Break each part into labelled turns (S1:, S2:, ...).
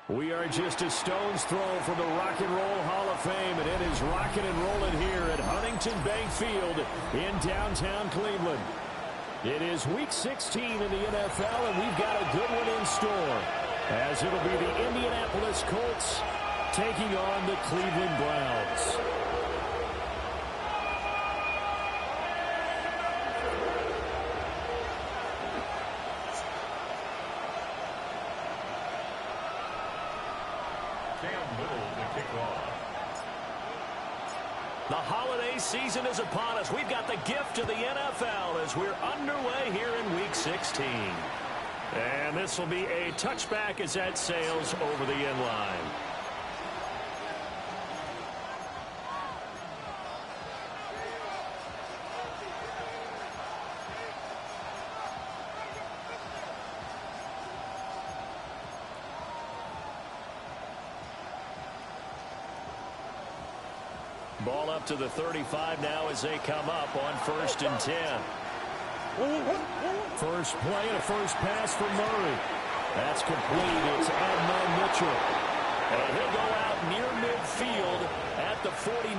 S1: We are just a stone's throw from the Rock and Roll Hall of Fame, and it is rocking and rolling here at Huntington Bank Field in downtown Cleveland. It is Week 16 in the NFL, and we've got a good one in store, as it'll be the Indianapolis Colts taking on the Cleveland Browns. The holiday season is upon us. We've got the gift of the NFL as we're underway here in Week 16. And this will be a touchback as that sails over the end line. Ball up to the 35 now as they come up on 1st and 10. First play and a first pass for Murray. That's complete. It's Adnan Mitchell. And he'll go out near midfield at the 49.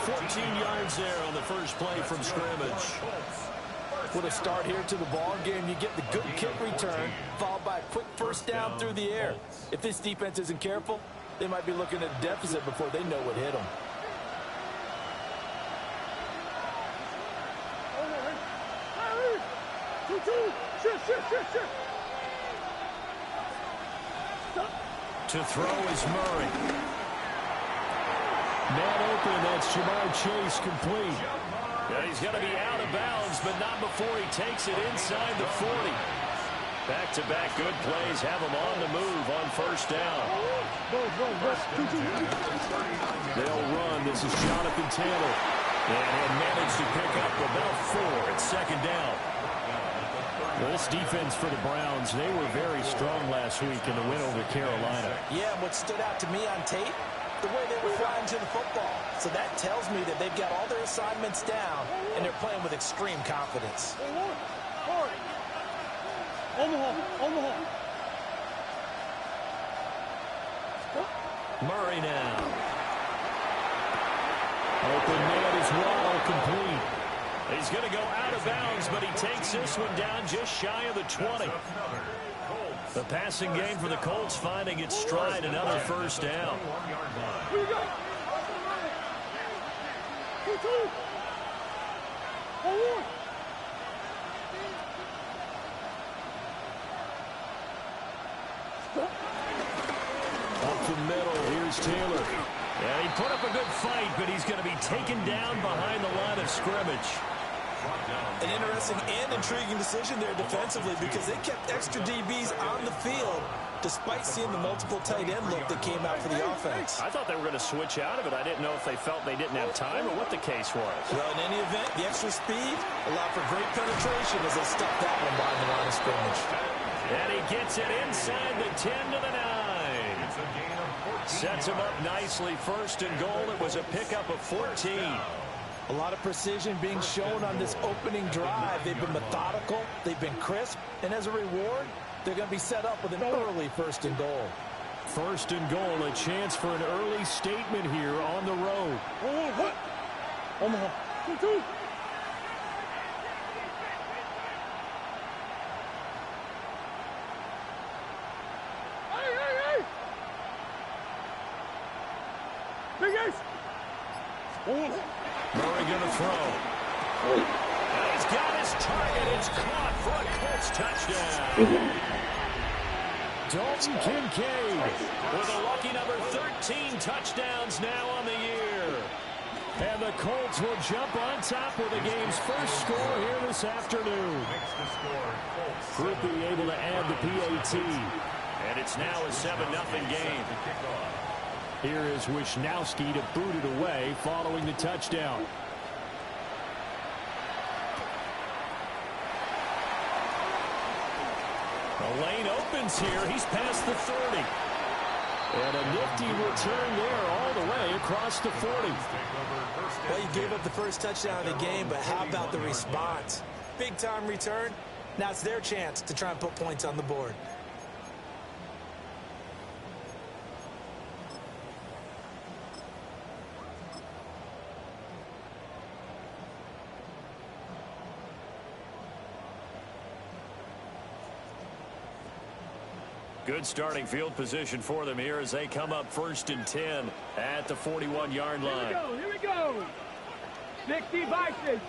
S1: 14 yards there on the first play from scrimmage.
S2: With a start here to the ball game, you get the good kick return, followed by a quick first down through the air. If this defense isn't careful, they might be looking at a deficit before they know what hit them.
S1: To throw is Murray. Man open, that's Jamar Chase complete. Yeah, he's going to be out of bounds, but not before he takes it inside the 40. Back-to-back good plays have him on the move on first down. They'll run. This is Jonathan Taylor. And he'll manage to pick up about 4 at second down. Well, this defense for the Browns, they were very strong last week in the win over Carolina.
S2: Yeah, what stood out to me on tape, the way they were flying to the football. So that tells me that they've got all their assignments down, and they're playing with extreme confidence.
S1: Murray now. Open man is Waddle complete. He's going to go out of bounds, but he takes this one down just shy of the 20. The passing game for the Colts finding its stride, another first down. Up the middle, here's Taylor. And he put up a good fight, but he's going to be taken down behind the line of scrimmage.
S2: An interesting and intriguing decision there defensively because they kept extra DBs on the field despite seeing the multiple tight end look that came out for the offense.
S1: I thought they were going to switch out of it. I didn't know if they felt they didn't have time or what the case was.
S2: Well, in any event, the extra speed allowed for great penetration as they stuck that one behind the line of scrimmage.
S1: And he gets it inside the 10 to the 9. Sets him up nicely. 1st and goal. It was a pickup of 14.
S2: A lot of precision being shown on this opening drive. They've been methodical. They've been crisp. And as a reward, they're going to be set up with an early 1st and goal.
S1: 1st and goal. A chance for an early statement here on the road. Murray going to throw. And he's got his target. It's caught for a Colts touchdown. Dalton Kincaid with a lucky number 13 touchdowns now on the year. And the Colts will jump on top with the game's first score here this afternoon. Groupie able to add the PAT. And it's now a 7-0 game. Here is Wisnowski to boot it away following the touchdown. The lane opens here. He's past the 30. And a nifty return there all the way across the 40.
S2: Well, you gave up the first touchdown of the game, but how about the response? Big-time return. Now it's their chance to try and put points on the board.
S1: Good starting field position for them here as they come up 1st and 10 at the 41-yard line.
S3: Here we go. 60 Vikings.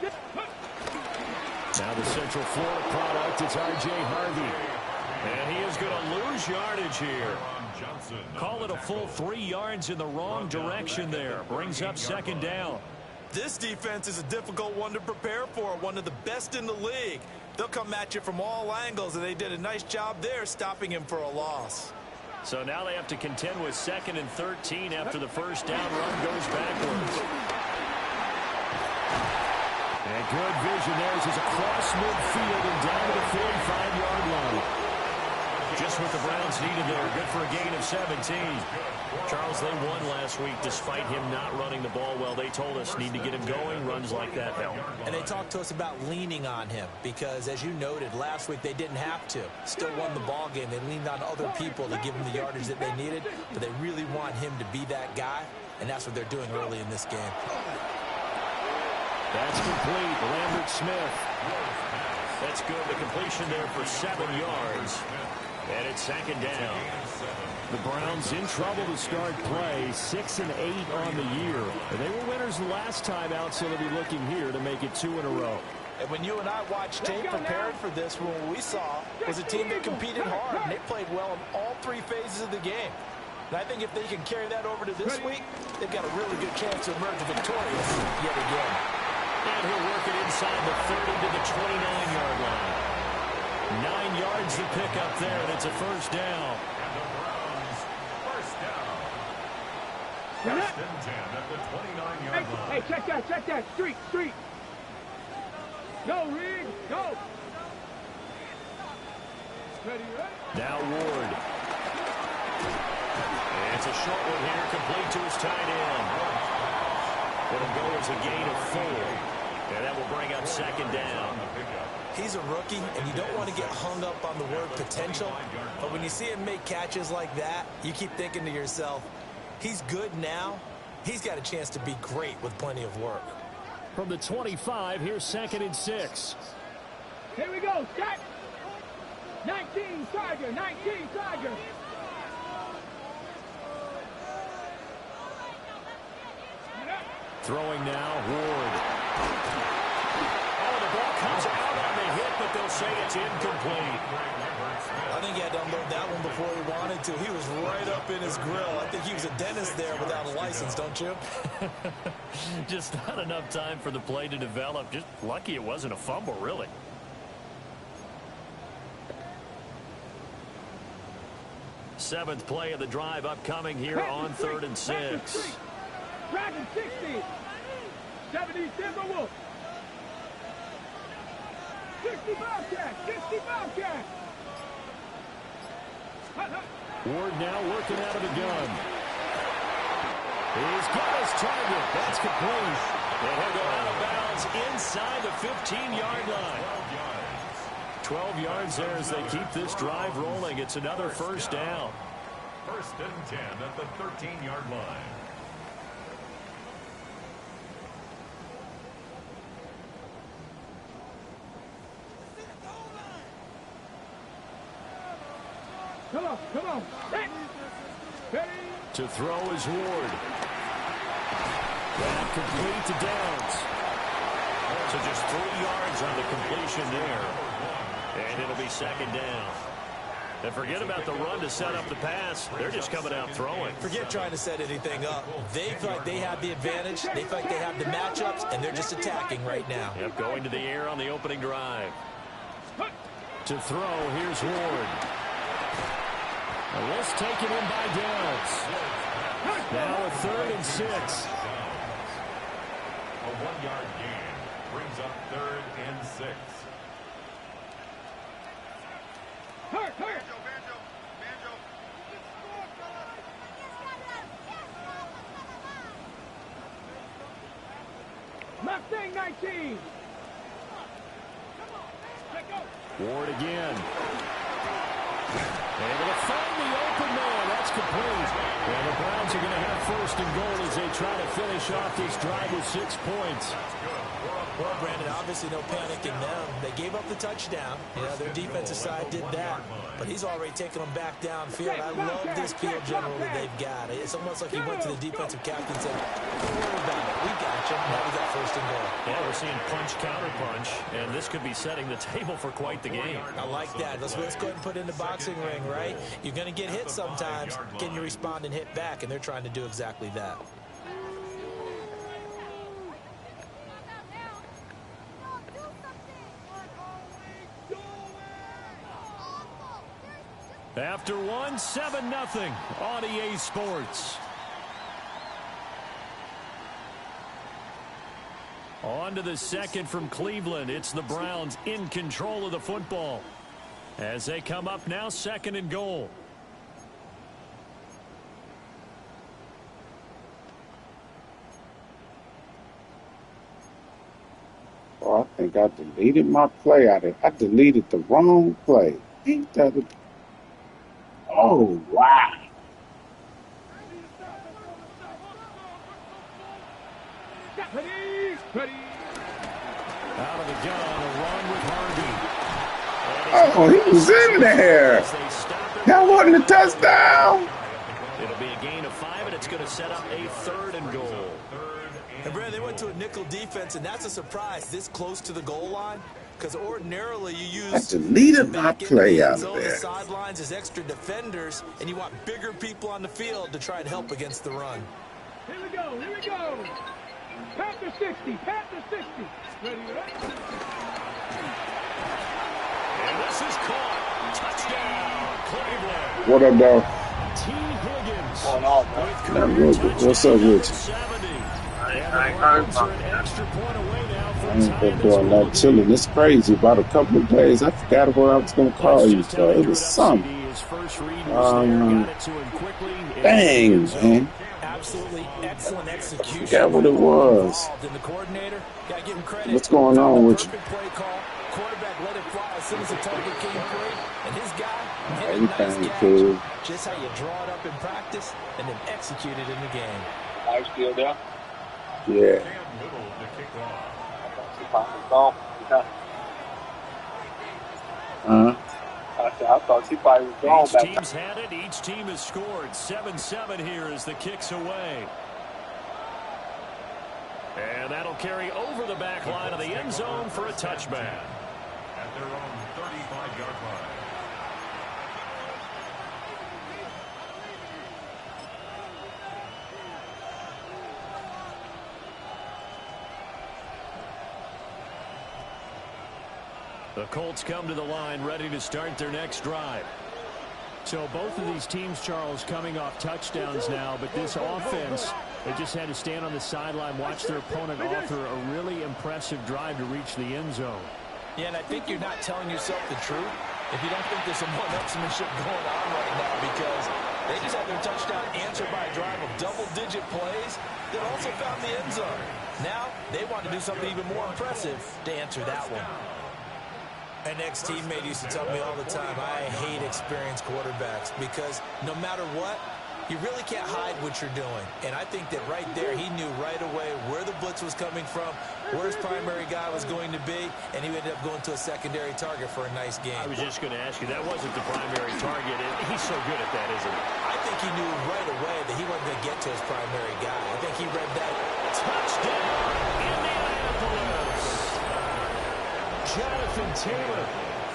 S1: Now the Central Florida product, it's R.J. Harvey. And he is going to lose yardage here. Call it a full 3 yards in the wrong direction there. Brings up 2nd down.
S2: This defense is a difficult one to prepare for, one of the best in the league. They'll come at you from all angles, and they did a nice job there stopping him for a loss.
S1: So now they have to contend with 2nd and 13 after the first down run goes backwards. And good vision there as he's across midfield and down to the 45-yard line. Just what the Browns needed there. Good for a gain of 17. Charles, they won last week despite him not running the ball well. They told us need to get him going. Runs like that help.
S2: And they talked to us about leaning on him because, as you noted, last week they didn't have to. Still won the ball game. They leaned on other people to give them the yardage that they needed, but they really want him to be that guy, and that's what they're doing early in this game.
S1: That's complete. Lambert Smith. That's good. The completion there for 7 yards. And it's 2nd down. The Browns in trouble to start play. 6 and 8 on the year. And they were winners the last time out, so they'll be looking here to make it 2 in a row.
S2: And when you and I watched tape prepared for this, what we saw was a team that competed hard, and they played well in all 3 phases of the game. And I think if they can carry that over to this week, they've got a really good chance to emerge victorious yet again.
S1: And he'll work it inside the 30 to the 29-yard line. 9 yards to pick up there, and it's a 1st down.
S4: And the Browns, 1st down. 1st and 10 at the 29-yard line.
S3: Hey, check that. Street. Go, Reed, go. Ready, right?
S1: Now Ward. And it's a short one here, complete to his tight end. It'll go as a gain of 4. And that will bring up 2nd down.
S2: He's a rookie, and you don't want to get hung up on the word potential. But when you see him make catches like that, you keep thinking to yourself, he's good now. He's got a chance to be great with plenty of work.
S1: From the 25, here's 2nd and 6.
S3: Here we go, set. 19 Tiger.
S1: Throwing now, Ward. Oh, the ball comes out on the hit, but they'll say it's incomplete.
S2: I think he had to unload that one before he wanted to. He was right up in his grill. I think he was a dentist there without a license, don't you?
S1: Just not enough time for the play to develop. Just lucky it wasn't a fumble, really. Seventh play of the drive upcoming here on 3rd and 6.
S3: Dragon 60. 70 Timberwolves. 60 Bobcat.
S1: Ward now working out of the gun. He's got his target. That's complete. And he'll go out of bounds inside the 15-yard line. 12 yards there as they keep this drive rolling. It's another 1st down.
S4: 1st and 10 at the 13-yard line.
S3: Come on. Ready.
S1: To throw is Ward. That complete to Downs.
S5: So just 3 yards on the completion there. And it'll be second down. And forget about the run to set up the pass. They're just coming out throwing.
S2: Forget trying to set anything up. They feel like they have the advantage. They feel like they have the matchups, and they're just attacking right now.
S5: Yep, going to the air on the opening drive.
S1: To throw, here's Ward. This taken in by Downs. Now a 3rd and 6.
S4: A 1-yard gain brings up 3rd and 6.
S3: Hurt. Mustang 19.
S1: Ward again. Able to find the open man. That's complete. And the Browns are going to have 1st and goal as they try to finish off this drive with 6 points.
S2: Well, Brandon, obviously no panic in them. They gave up the touchdown. Their defensive side did that. But he's already taken them back downfield. I love this field general that they've got. It's almost like he went to the defensive captain and said, don't worry about it. We got you. Now we got 1st and goal.
S5: Yeah, we're seeing punch, counter punch. And this could be setting the table for quite the game.
S2: I like that. Let's go ahead and put it in the boxing ring, right? You're going to get hit sometimes. Can you respond and hit back? And they're trying to do exactly that.
S1: After 1, 7-0 on EA Sports. On to the second from Cleveland. It's the Browns in control of the football as they come up now 2nd and goal.
S6: Oh, I think I deleted my play out of it. I deleted the wrong play. Ain't that a... Oh, wow.
S3: Ready.
S1: Out of the gun, a run with Harvey.
S6: Oh, he was in there. That wasn't a touchdown.
S5: It'll be a gain of 5, and it's going to set up a 3rd and goal.
S2: And, Brad, they went to a nickel defense, and that's a surprise this close to the goal line. Because ordinarily you use...
S6: I deleted my play out of
S2: the
S6: there.
S2: sidelines as extra defenders, and you want bigger people on the field to try and help against the run.
S3: Here we go. Pat the 60. Ready.
S5: And this is caught. Touchdown, Cleveland.
S6: What up, dog?
S1: T. Higgins.
S6: What's up with you?
S1: 70.
S7: I ain't heard from you.
S1: Extra point away now
S6: I
S1: from
S6: ain't been doing that chilling. It's crazy. About a couple of days, I forgot what I was going to call you. So it was something. Dang, man.
S2: Absolutely excellent execution.
S6: I forgot what it was.
S2: The coordinator, got to give him credit.
S6: What's going on with you?
S2: Perfect play call. Quarterback let it fly as soon as the target came free. And his guy hit a
S6: Everything
S2: nice catch.
S6: cool.
S2: Just how you draw it up in practice and then execute it in the game.
S7: Are you still there?
S6: Yeah.
S4: Cam Little to kick off.
S7: I thought she probably was gone
S1: Each
S7: back.
S1: team's had it. Each team has scored. 7-7 here as the kick's away. And that'll carry over the back line of the end zone for a touchback.
S4: At their own 35-yard line.
S1: The Colts come to the line ready to start their next drive. So both of these teams, Charles, coming off touchdowns now, but this offense, they just had to stand on the sideline, watch their opponent offer a really impressive drive to reach the end zone.
S2: Yeah, and I think you're not telling yourself the truth if you don't think there's some one-upsmanship going on right now, because they just had their touchdown answered by a drive of double-digit plays that also found the end zone. Now they want to do something even more impressive to answer that one. An ex-teammate used to tell me all the time, I hate experienced quarterbacks because no matter what, You really can't hide what you're doing. And I think that right there, he knew right away where the blitz was coming from, where his primary guy was going to be, and he ended up going to a secondary target for a nice game.
S5: I was just going to ask you, that wasn't the primary target. He's so good at that, isn't he?
S2: I think he knew right away that he wasn't going to get to his primary guy. I think he read that.
S5: Touchdown, Indianapolis!
S1: Jonathan Taylor.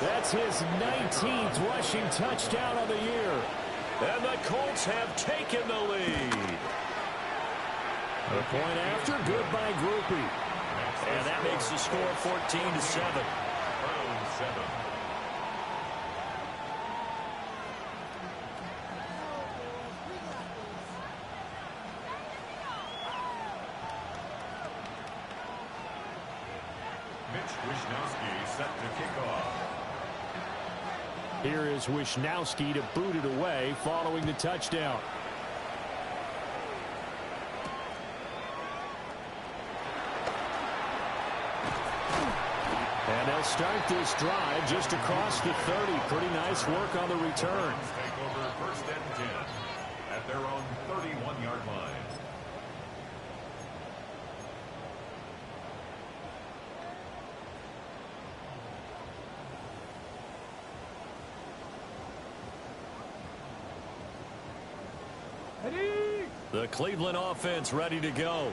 S1: That's his 19th rushing touchdown of the year.
S5: And the Colts have taken the lead.
S1: A point after, good by Grupe.
S5: And that makes the score 14-7.
S4: Mitch Wishnowsky set to kick off.
S1: Here is Wishnowsky to boot it away following the touchdown. And they'll start this drive just across the 30. Pretty nice work on the return.
S4: Take over 1st and 10 at their own 31-yard line.
S5: The Cleveland offense ready to go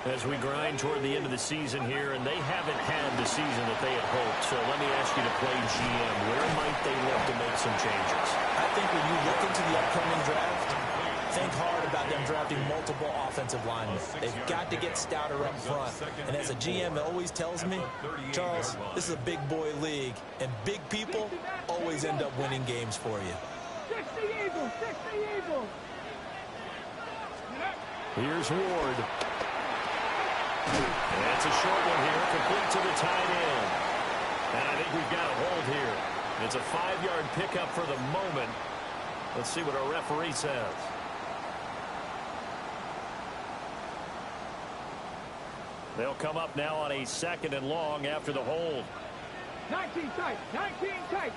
S5: as we grind toward the end of the season here, and they haven't had the season that they had hoped. So let me ask you to play GM. Where might they look to make some changes?
S2: I think when you look into the upcoming draft, think hard about them drafting multiple offensive linemen. They've got to get stouter up front. And as a GM that always tells me, Charles, this is a big boy league, and big people always end up winning games for you.
S3: 60 Eagles, 60 Eagles.
S1: Here's Ward.
S5: And that's a short one here, complete to the tight end. And I think we've got a hold here. It's a 5-yard pickup for the moment. Let's see what our referee says. They'll come up now on a 2nd and long after the hold.
S3: 19 tight, 19 tight.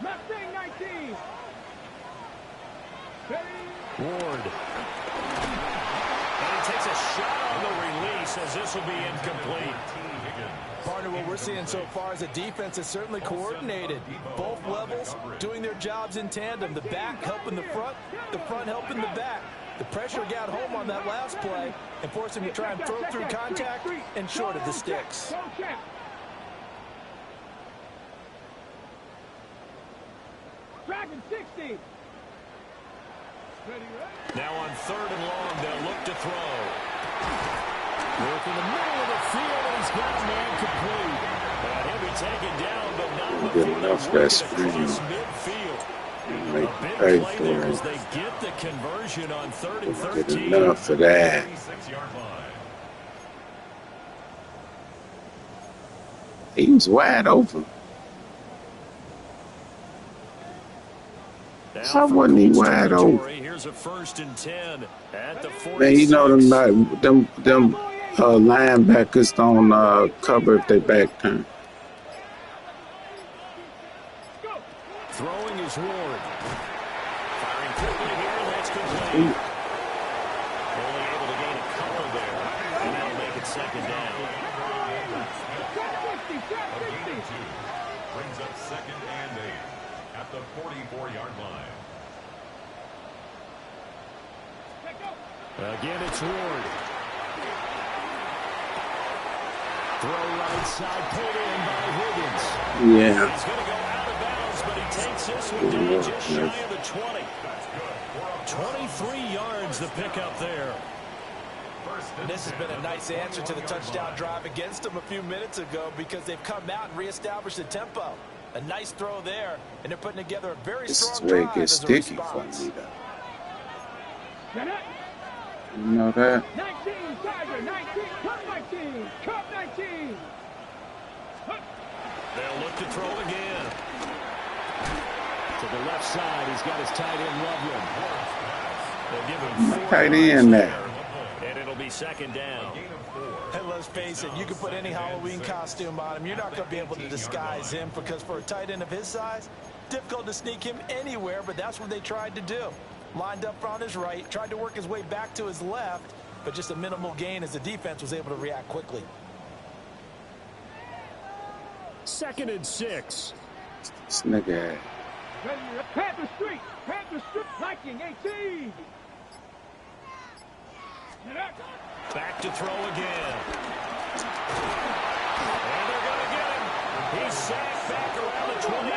S3: Mustang 19.
S1: Ward.
S5: And he takes a shot on the release as this will be incomplete.
S2: Partner, what we're seeing so far is a defense is certainly coordinated. Both levels doing their jobs in tandem. The back helping the front helping the back. The pressure got home on that last play and forced him to try and throw through contact and short of the sticks.
S3: Dragon 60.
S5: Now on 3rd and long, they'll look to throw.
S1: Work in the middle of the field, and he's got a man complete.
S5: And he'll be taken down, but not
S6: Good
S5: before
S6: enough,
S5: they
S6: that's
S5: work it
S6: free.
S5: across midfield.
S6: Make
S5: A
S6: you
S5: big
S6: pay
S5: play
S6: for
S5: there
S6: it.
S5: as they get the conversion on 3rd and
S6: Good
S5: 13.
S6: enough for that.
S4: 36-yard line.
S6: He was wide open.
S5: Now
S6: How
S5: from
S6: wasn't he
S5: Colts
S6: wide
S5: territory,
S6: open?
S5: Here's a 1st and 10 at the 46.
S6: Man, you know them linebackers don't cover if they back turn.
S1: Throwing is Ward.
S5: Firing quickly here, and that's complete. Only able to gain a couple there, and that'll make it 2nd down.
S4: Brings up 2nd and 8 at the 44-yard line.
S1: Again, it's Ward. Throw right side, pulled in by Higgins.
S6: Yeah.
S5: He's going to go out of bounds, but he takes this one down just shy of the 20. 23 yards the pickup there.
S2: And this has been a nice answer to the touchdown drive against them a few minutes ago because they've come out and reestablished the tempo. A nice throw there, and they're putting together a very
S6: This is
S2: strong
S6: where it
S2: drive
S6: gets
S2: as a
S6: sticky for
S2: response.
S6: me, though. You know that?
S3: 19, Tiger, 19, Cup 19, Cup 19.
S5: They'll look to throw again.
S1: To the left side, he's got his tight end Loveland.
S5: They'll give him 4
S6: Tight
S5: yards
S6: end
S5: there,
S6: there.
S5: and it'll be 2nd down.
S2: And let's face it, you can put any Halloween costume on him. You're not going to be able to disguise him because for a tight end of his size, difficult to sneak him anywhere, but that's what they tried to do. lined up on his right, tried to work his way back to his left, but just a minimal gain as the defense was able to react quickly.
S1: 2nd and 6.
S6: This nigga.
S3: Panther Street, Viking 18.
S5: Back to throw again. And they're going to get him. He's sacked back around the 28.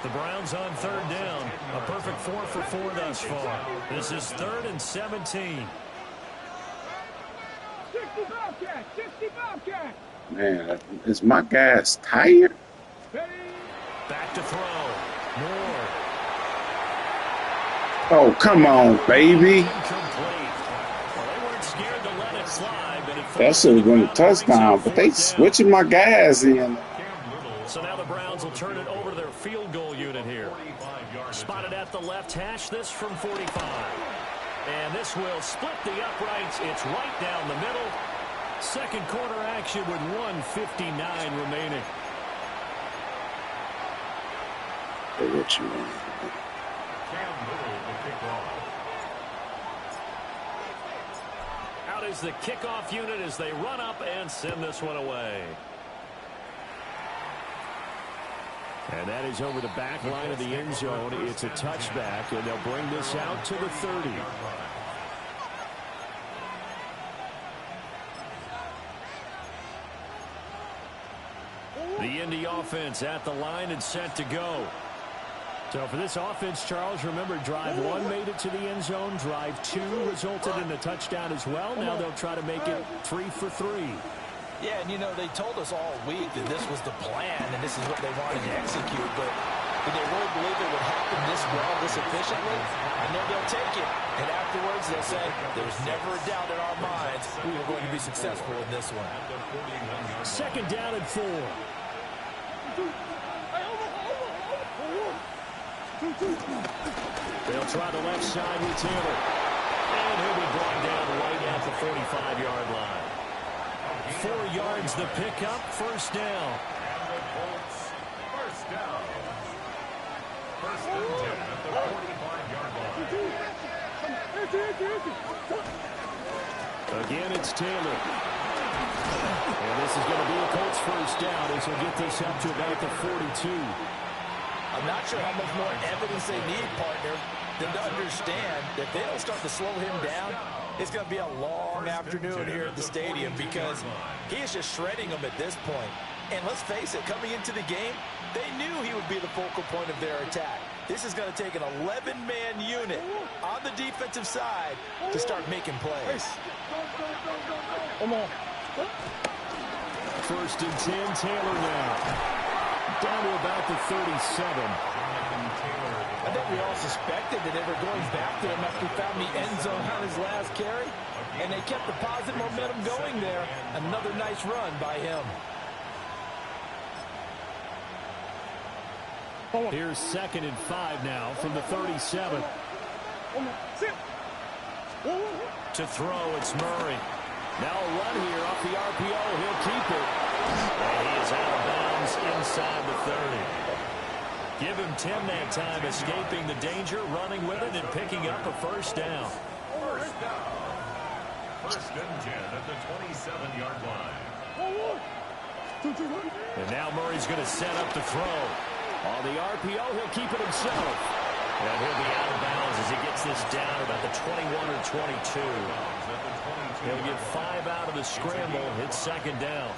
S5: The Browns on 3rd down. A perfect 4 for 4 thus far. This is 3rd and 17.
S3: 60 Bobcat.
S6: Man, is my gas tired?
S5: Back to throw. Moore.
S6: Oh, come on, baby.
S5: Incomplete. Well, they weren't scared to let it slide, but
S6: That should have been a touchdown, but they switching my gas in.
S5: So now the Browns will turn it over to their field goal unit here. Spotted at the left hash, this from 45. And this will split the uprights. It's right down the middle. Second quarter action with 1:59 remaining.
S6: Hey, what you want?
S4: Cam Little will kick off.
S5: Out is the kickoff unit as they run up and send this one away.
S1: And that is over the back line of the end zone. It's a touchback, and they'll bring this out to the 30. The Indy offense at the line and set to go. So for this offense, Charles, remember, drive 1 made it to the end zone. Drive 2 resulted in a touchdown as well. Now they'll try to make it 3 for 3.
S2: Yeah, and you know, they told us all week that this was the plan and this is what they wanted to execute, but did they really believe it would happen this well, this efficiently? I know they'll take it, and afterwards they'll say, there's never a doubt in our minds we were going to be successful in this one.
S1: 2nd down and 4. They'll try the left side with Taylor. And he'll be brought down right at the 45-yard line. 4 yards the pickup, 1st down.
S4: And the Colts, 1st down. 1st and 10 at the 45-yard line.
S1: Again, it's Taylor. And this is going to be a Colts 1st down as he'll get this up to about the 42.
S2: I'm not sure how much more evidence they need, partner, than to understand that if they don't start to slow him down, it's going to be a long afternoon here at the stadium because he is just shredding them at this point. And let's face it, coming into the game, they knew he would be the focal point of their attack. This is going to take an 11-man unit on the defensive side to start making plays.
S1: 1st and 10, Taylor now. Down to about the 37.
S2: I think we all suspected that they were going back to him after he found the end zone on his last carry, and they kept the positive momentum going there. Another nice run by him.
S1: Here's 2nd and 5 now from the 37.
S5: To throw, it's Murray.
S1: Now a run here off the RPO. He'll keep it.
S5: And he is out of bounds inside the 30. Give him 10 that time, escaping the danger, running with it, and picking up a 1st down.
S4: 1st down. 1st and 10 at the 27-yard line.
S5: And now Murray's going to set up the throw.
S1: On the RPO, he'll keep it himself.
S5: And he'll be out of bounds as he gets this down about the 21 or 22. He'll get 5 out of the scramble. It's 2nd down.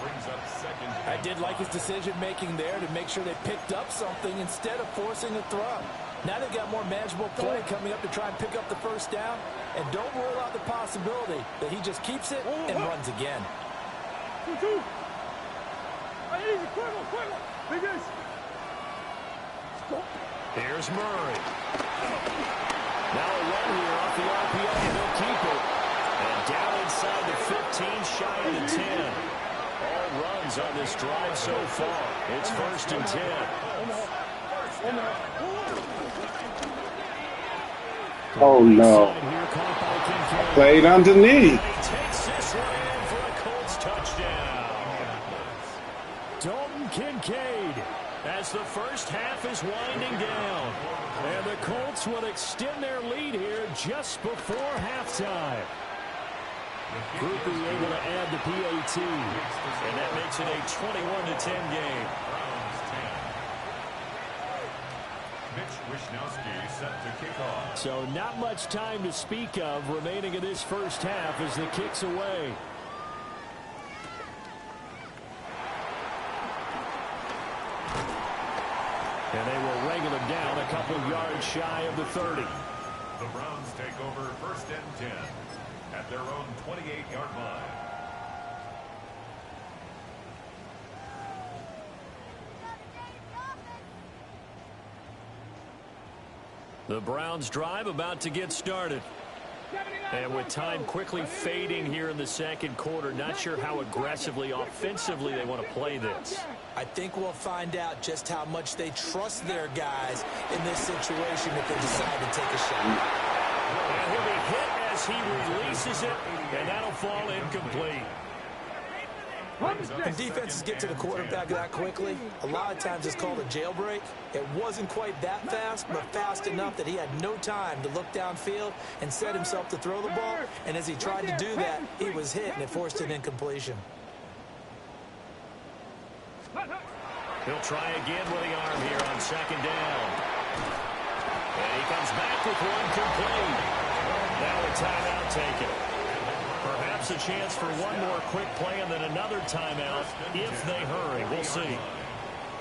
S2: I did like his decision-making there to make sure they picked up something instead of forcing a throw. Now they've got more manageable play coming up to try and pick up the 1st down. And don't rule out the possibility that he just keeps it and runs again.
S5: Here's Murray. Now a run here off the RPO. He'll keep it. And down inside the 15, shy of the 10. All runs on this drive so far. It's 1st and 10.
S6: Oh, no. Played underneath.
S5: He takes this one in for a Colts touchdown. Dalton Kincaid as the 1st half is winding down. And the
S1: Colts will extend their lead here just before halftime. Grupe able to add the PAT, and that makes it a 21-10 game.
S4: Mitch Wishnowsky set to kick off.
S1: So not much time to speak of remaining in this first half as the kick's away. And they will wrangle him down a couple yards shy of the 30.
S4: The Browns take over 1st and 10 at their own 28-yard line.
S1: The Browns drive about to get started. And with time quickly fading here in the second quarter, not sure how aggressively, offensively they want to play this.
S2: I think we'll find out just how much they trust their guys in this situation if they decide to take a shot.
S1: And he'll be hit as he releases it, and that'll fall incomplete.
S2: When defenses get to the quarterback that quickly, a lot of times it's called a jailbreak. It wasn't quite that fast, but fast enough that he had no time to look downfield and set himself to throw the ball. And as he tried to do that, he was hit, and it forced an incompletion.
S1: He'll try again with the arm here on 2nd down. And he comes back with one complete. Now a timeout taken. Perhaps a chance for one more quick play and then another timeout if they hurry. We'll see.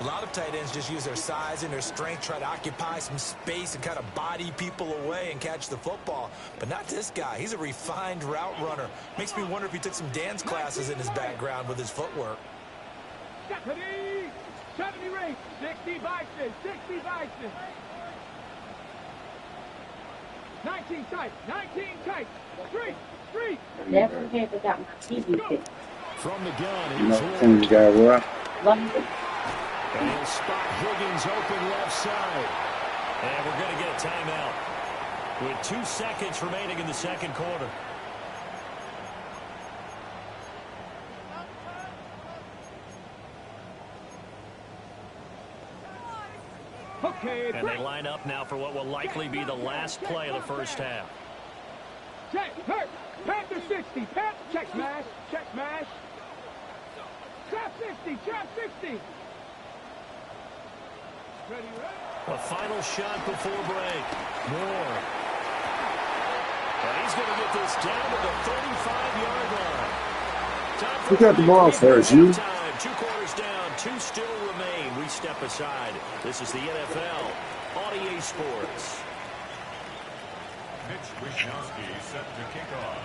S2: A lot of tight ends just use their size and their strength, try to occupy some space and kind of body people away and catch the football. But not this guy. He's a refined route runner. Makes me wonder if he took some dance classes in his background with his footwork.
S3: 70 race, 60 Bison, 60 Bison. 19 tight, 19 tight. Street.
S8: Never ever got my TV fixed.
S1: From the gun,
S6: You
S1: here's
S6: know,
S1: Hill.
S6: things got what?
S8: London.
S1: And he'll spot Higgins open left side. And we're going to get a timeout with 2 seconds remaining in the second quarter.
S3: Okay,
S1: And they line up now for what will likely be the last play of the first half.
S3: check, hurt. Panther 60, check smash, Trap 60, trap 60. Ready.
S1: A final shot before break. Moore. And he's going to get this down to the 35-yard line. Time for
S6: Who got the ball first, you?
S1: time. 2 quarters down, 2 still remain. We step aside. This is the NFL on EA Sports.
S4: Mitch Wishnowsky set to kick off.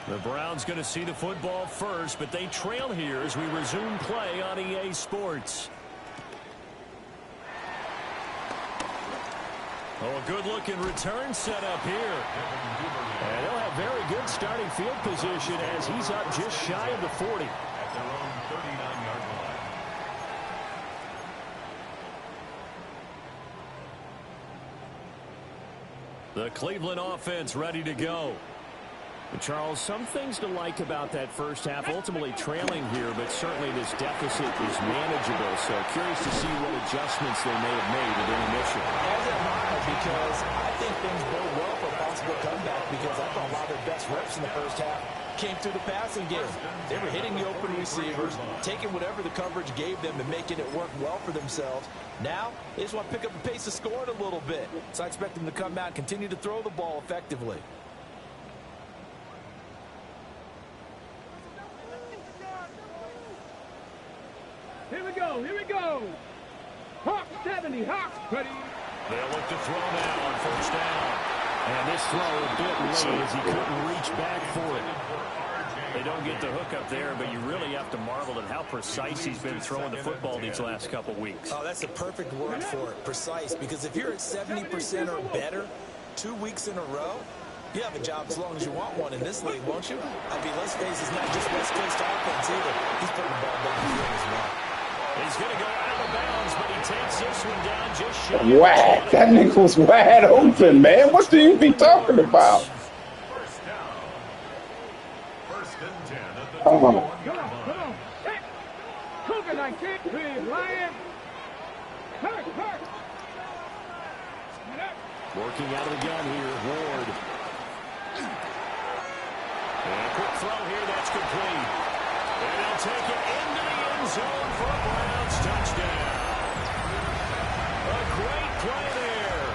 S1: The Browns going to see the football first, but they trail here as we resume play on EA Sports. Oh, a good-looking return set up here. And they'll have very good starting field position as he's up just shy of the 40.
S4: At their own 39-yard line.
S1: The Cleveland offense ready to go. Charles, some things to like about that first half. Ultimately trailing here, but certainly this deficit is manageable. So curious to see what adjustments they may have made at intermission.
S2: As am I, because I think things bode well for a possible comeback, because I thought a lot of their best reps in the first half came through the passing game. They were hitting the open receivers, taking whatever the coverage gave them and making it work well for themselves. Now, they just want to pick up the pace of scoring a little bit. So I expect them to come out and continue to throw the ball effectively.
S3: Here we go. Hawk 70, Hawk. Ready.
S1: They'll look to throw now on first down. And this throw a bit late as he couldn't reach back for it. They don't get the hook up there, but you really have to marvel at how precise he's been throwing the football these last couple weeks.
S2: Oh, that's the perfect word for it, precise, because if you're at 70% or better 2 weeks in a row, you have a job as long as you want one in this league, won't you? I mean, let's face it, it's not just West Coast offense either. He's putting the ball down the field as well.
S1: He's going to go out of bounds, but he takes this one down just shy.
S6: Whack. That nigga was wide open, man. What do you be talking about?
S4: First down. 1st and 10 at the
S6: Come on.
S4: 21-yard line.
S3: Check. Cougar 19, Lion. Hurt.
S1: Working out of the gun here, Ward. And a quick throw here, that's complete. And they'll take it into the end zone for a Browns touchdown. A great play there.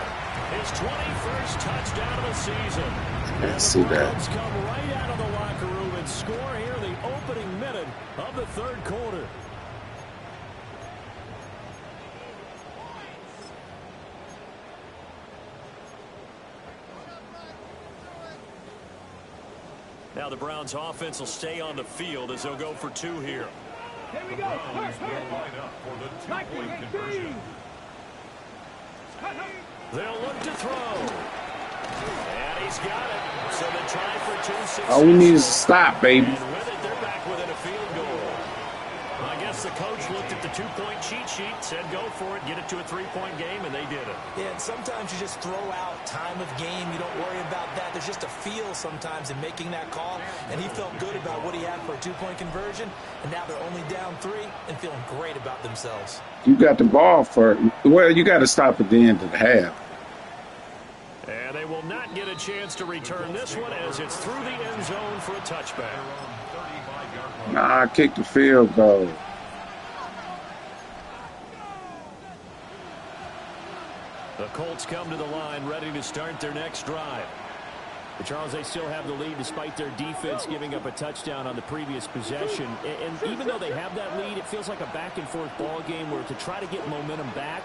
S1: His 21st touchdown of the season. And the Browns come right out of the locker room and score here in the opening minute of the third quarter. Now the Browns offense will stay on the field as they'll go for 2 here.
S3: Here we go.
S1: They'll look to throw. And he's got it. So they try for 2 success.
S6: All we need is a stop, baby.
S1: And with it, they're back within a field goal. Well, I guess the coach looked at the 2-point cheat sheet, said go for it, get it to a 3-point game, and they did it.
S2: Yeah, and sometimes you just throw out time of game. You don't worry about that. There's just a feel sometimes in making that call, and he felt good about what he had for a 2-point conversion, and now they're only down 3 and feeling great about themselves.
S6: You got the ball for, well, you got to stop at the end of the half.
S1: And they will not get a chance to return this one as it's through the end zone for a touchback.
S6: Nah, kick the field goal.
S1: The Colts come to the line ready to start their next drive. But Charles, they still have the lead despite their defense giving up a touchdown on the previous possession. And even though they have that lead, it feels like a back-and-forth ball game where to try to get momentum back,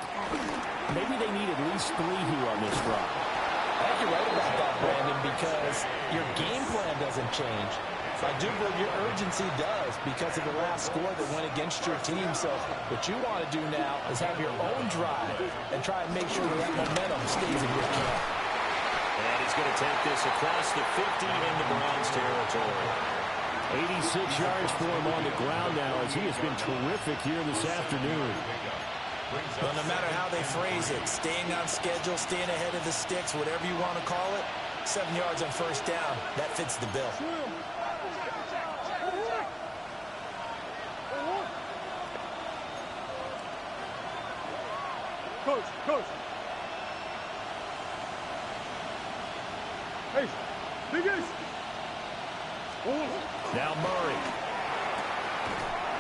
S1: maybe they need at least 3 here on this drive.
S2: I think you're right about that, Brandon, because your game plan doesn't change. I do believe your urgency does because of the last score that went against your team. So what you want to do now is have your own drive and try and make sure that momentum stays in your camp.
S1: And he's going to take this across the 50 into Browns territory. 86 yards for him on the ground now as he has been terrific here this afternoon.
S2: Well, no matter how they phrase it, staying on schedule, staying ahead of the sticks, whatever you want to call it, 7 yards on first down, that fits the bill.
S3: Coach. Hey, biggest.
S1: Now Murray.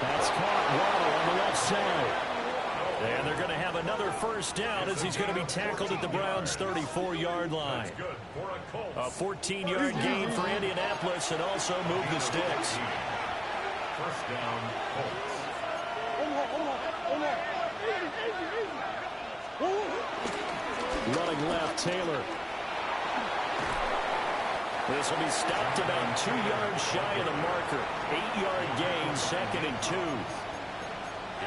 S1: That's caught. Waddle on the left side. And they're going to have another first down as he's going to be tackled at the Browns' 34-yard line. A 14-yard gain for Indianapolis and also move the sticks.
S4: First down, Colts.
S1: Running left, Taylor. This will be stopped about 2 yards shy of the marker. 8-yard gain, 2nd and 2.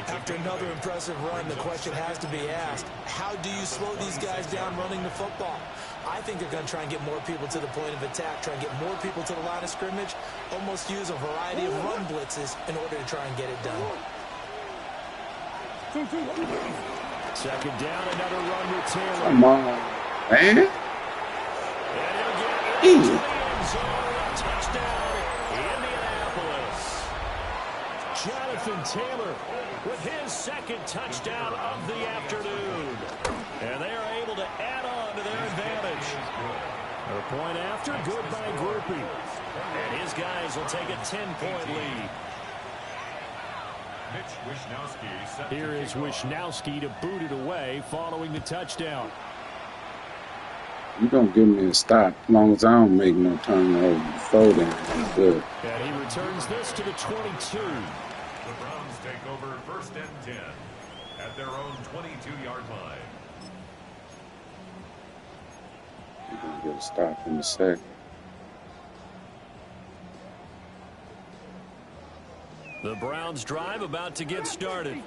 S2: After another impressive run, the question has to be asked, how do you slow these guys down running the football? I think they're going to try and get more people to the point of attack, try and get more people to the line of scrimmage, almost use a variety of run blitzes in order to try and get it done.
S1: 2nd down, another run with Taylor.
S6: Come on, man.
S1: And he'll get into the end zone. Touchdown, Indianapolis. Jonathan Taylor with his 2nd touchdown of the afternoon. And they are able to add on to their advantage. A point after, good by Grupe. And his guys will take a 10-point lead. Here is Wishnowsky to boot it away following the touchdown.
S6: You don't give me a stop as long as I don't make no turnover before then. I'm good.
S1: And he returns this to the 22.
S4: The Browns take over 1st and 10 at their own 22-yard line.
S6: You're going to get a stop in a second.
S1: The Browns drive about to get started.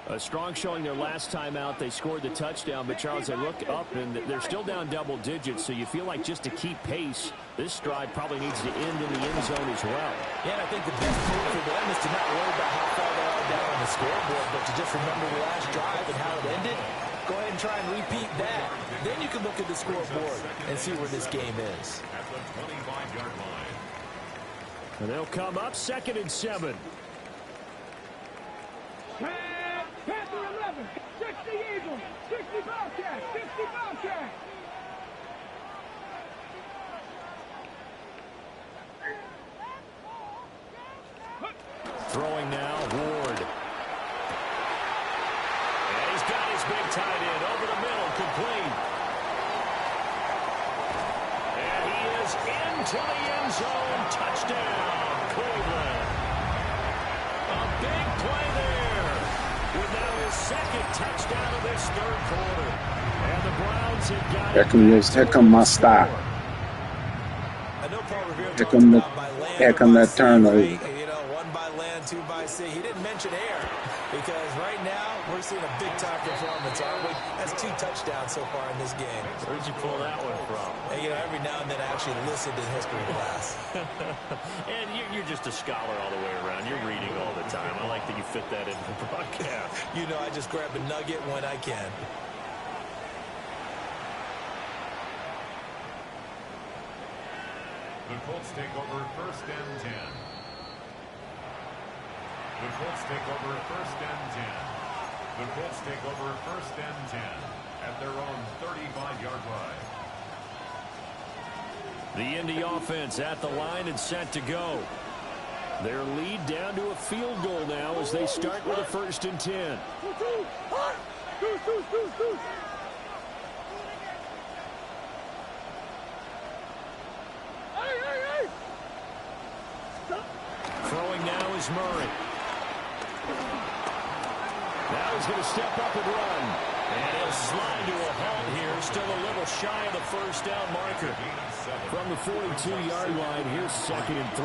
S1: A strong showing their last time out. They scored the touchdown, but Charles, they look up and they're still down double digits, so you feel like just to keep pace, this drive probably needs to end in the end zone as well.
S2: Yeah, and I think the best move for them is to not worry about how far they are down on the scoreboard, but to just remember the last drive and how it ended. Go ahead and try and repeat that. Then you can look at the scoreboard and see where this game is.
S4: At the 25-yard line.
S1: And they'll come up 2nd and 7.
S3: Panther 11, 60 Eagles, 60 Bobcats, 60 Bobcats.
S1: Throwing now, Ward. And he's got his big tight end over the middle, complete. And he is into the end zone. Touchdown, Cleveland. A big play there with now his second touchdown of this third quarter. And the Browns have got
S6: Here come my stop.
S2: I know Paul Revere
S6: Here
S2: talked
S6: come
S2: about by land
S6: here
S2: or
S6: come
S2: by
S6: that
S2: sea,
S6: turnover.
S2: right? You know, one by land, two by sea. He didn't mention air because right now we're seeing a big-time performance, aren't we? That's 2 touchdowns so far in this game.
S5: Where'd you pull that one from?
S2: And, you know, every now and then I actually listened in history class.
S5: And you're just a scholar all the way around. You're reading all the time. I like that you fit that into the broadcast.
S2: You know, I just grab a nugget when I can.
S4: The Colts take over 1st and 10. The Colts take over 1st and 10. The Colts take over 1st and 10 at their own 35-yard line.
S1: The Indy offense at the line and set to go. Their lead down to a field goal now as they start with a 1st and 10. Throwing now is Murray. Now he's going to step up and run. And he'll slide to a halt here. Still a little shy of the 1st down marker. From the 42-yard line, here's 2nd and 3.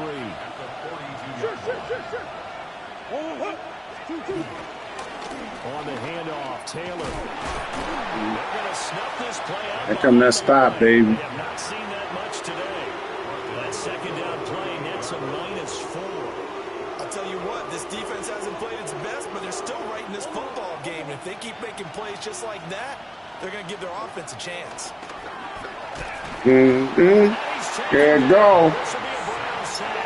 S1: On the handoff, Taylor. They're going to snuff this play out.
S6: Here come that stop, baby.
S1: We have not seen that much today. That 2nd down play nets a -4.
S2: I'll tell you what, this defense hasn't played its best, but they're still right in this football game. And if they keep making plays just like that, they're going to give their offense a chance.
S6: There you go.
S1: This will be a Brown sack.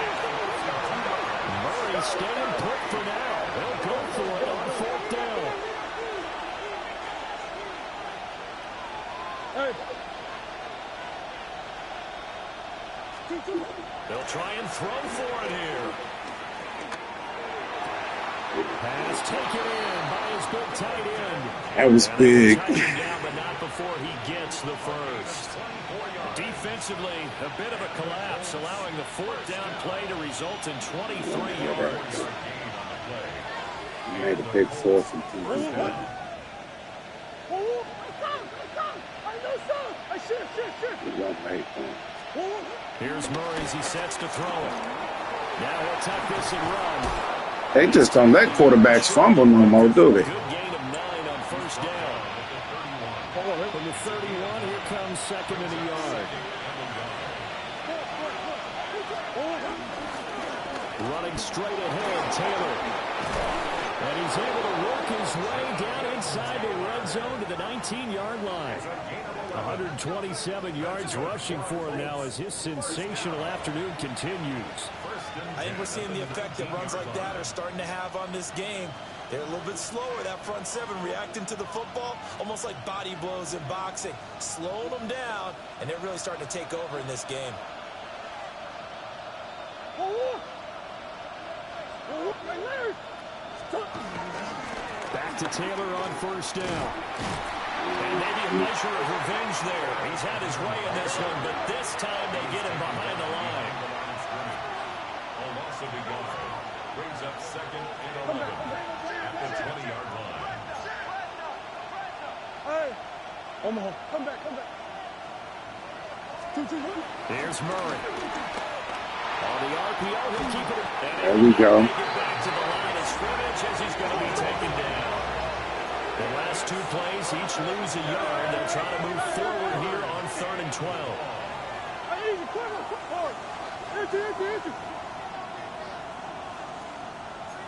S1: Murray staying put for now. They'll go for it on 4th down. They'll try and throw for it here. Pass taken in by his big tight end.
S6: That was big.
S1: Down, but not before he gets the 1st. Defensively, a bit of a collapse, allowing the 4th down play to result in 23 yards.
S6: He made a big 4th and 2.
S1: Here's Murray as he sets to throw it. Now he'll tuck this and run.
S6: They just don't let quarterbacks fumble no more, do they?
S1: Good gain of 9 on 1st down. From the 31, here comes 2nd and a yard. Running straight ahead, Taylor. And he's able to work his way down inside the red zone to the 19-yard line. 127 yards rushing for him now as his sensational afternoon continues.
S2: I think we're seeing the effect that runs like that are starting to have on this game. They're a little bit slower, that front 7, reacting to the football, almost like body blows in boxing. Slowing them down, and they're really starting to take over in this game.
S1: Back to Taylor on 1st down. And maybe a measure of revenge there. He's had his way in this one, but this time they get him behind the line.
S4: Will also be gone. Brings up 2nd and 11 at the 20-yard line.
S3: Hey, Omaha, come back. 2-2-1.
S1: There's Murray. On the RPO, he'll keep it.
S6: There we go.
S1: Get back to the line of scrimmage as he's going to be taken down. The last 2 plays, each lose a yard. They'll try to move forward here on 3rd and 12.
S3: Easy, come on. Empty.